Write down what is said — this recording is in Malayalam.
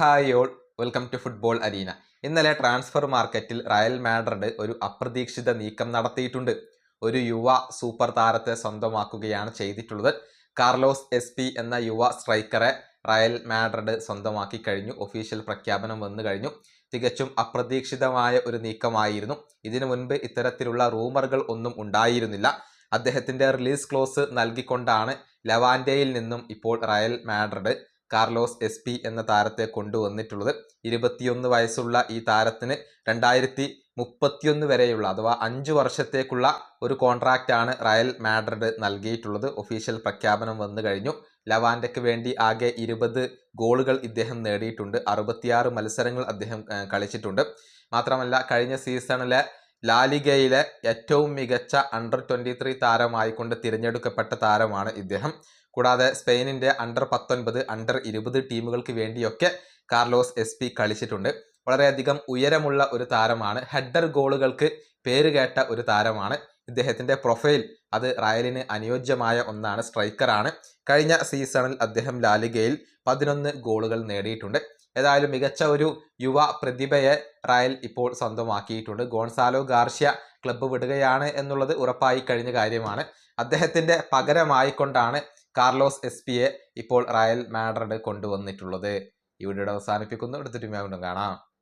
Hi all, welcome to football arena. ഇന്നലെ ട്രാൻസ്ഫർ മാർക്കറ്റിൽ റയൽ മാഡ്രിഡ് ഒരു അപ്രതീക്ഷിത നീക്കം നടത്തിയിട്ടുണ്ട്. ഒരു യുവ സൂപ്പർ താരത്തെ സ്വന്തമാക്കുകയാണ് ചെയ്തിട്ടുള്ളത്. കാർലോസ് എസ്പി എന്ന യുവ സ്ട്രൈക്കറെ റയൽ മാഡ്രിഡ് സ്വന്തമാക്കി കഴിഞ്ഞു. ഒഫീഷ്യൽ പ്രഖ്യാപനം വന്നു കഴിഞ്ഞു. തികച്ചും അപ്രതീക്ഷിതമായ ഒരു നീക്കമായിരുന്നു. ഇതിനു മുൻപ് ഇത്തരത്തിലുള്ള റൂമറുകൾ ഒന്നും ഉണ്ടായിരുന്നില്ല. അദ്ദേഹത്തിന്റെ റിലീസ് ക്ലോസ് നൽകിക്കൊണ്ടാണ് ലെവാന്റെയിൽ നിന്നും ഇപ്പോൾ റയൽ മാഡ്രിഡ് കാർലോസ് എസ്പി എന്ന താരത്തെ കൊണ്ടുവന്നിട്ടുള്ളത്. 21 വയസ്സുള്ള ഈ താരത്തിന് 2031 വരെയുള്ള അഥവാ 5 വർഷത്തേക്കുള്ള ഒരു കോൺട്രാക്റ്റ് ആണ് റയൽ മാഡ്രിഡ് നൽകിയിട്ടുള്ളത്. ഒഫീഷ്യൽ പ്രഖ്യാപനം വന്നു കഴിഞ്ഞു. ലെവാന്റയ്ക്ക് വേണ്ടി ആകെ 20 ഗോളുകൾ ഇദ്ദേഹം നേടിയിട്ടുണ്ട്. 66 മത്സരങ്ങൾ അദ്ദേഹം കളിച്ചിട്ടുണ്ട്. മാത്രമല്ല കഴിഞ്ഞ സീസണിലെ ലാലിഗയിലെ ഏറ്റവും മികച്ച അണ്ടർ 23 താരമായിക്കൊണ്ട് തിരഞ്ഞെടുക്കപ്പെട്ട താരമാണ് ഇദ്ദേഹം. കൂടാതെ സ്പെയിനിന്റെ അണ്ടർ 19, അണ്ടർ 20 ടീമുകൾക്ക് വേണ്ടിയൊക്കെ കാർലോസ് എസ്പി കളിച്ചിട്ടുണ്ട്. വളരെയധികം ഉയരമുള്ള ഒരു താരമാണ്. ഹെഡർ ഗോളുകൾക്ക് പേരുകേട്ട ഒരു താരമാണ്. ഇദ്ദേഹത്തിന്റെ പ്രൊഫൈൽ അത് റയലിന് അനുയോജ്യമായ ഒന്നാണ്. സ്ട്രൈക്കറാണ്. കഴിഞ്ഞ സീസണിൽ അദ്ദേഹം ലാലിഗയിൽ 11 ഗോളുകൾ നേടിയിട്ടുണ്ട്. ഏതായാലും മികച്ച ഒരു യുവ പ്രതിഭയെ റയൽ ഇപ്പോൾ സ്വന്തമാക്കിയിട്ടുണ്ട്. ഗോൺസാലോ ഗാർഷ്യ ക്ലബ്ബ് വിടുകയാണ് എന്നുള്ളത് ഉറപ്പായി കഴിഞ്ഞ കാര്യമാണ്. അദ്ദേഹത്തിന്റെ പകരമായിക്കൊണ്ടാണ് കാർലോസ് എസ്പിയെ ഇപ്പോൾ റയൽ മാഡ്രിഡ് കൊണ്ടുവന്നിട്ടുള്ളത്. ഈ വീഡിയോ അവസാനിപ്പിക്കുന്നു. അടുത്തൊരു വീണ്ടും കാണാം.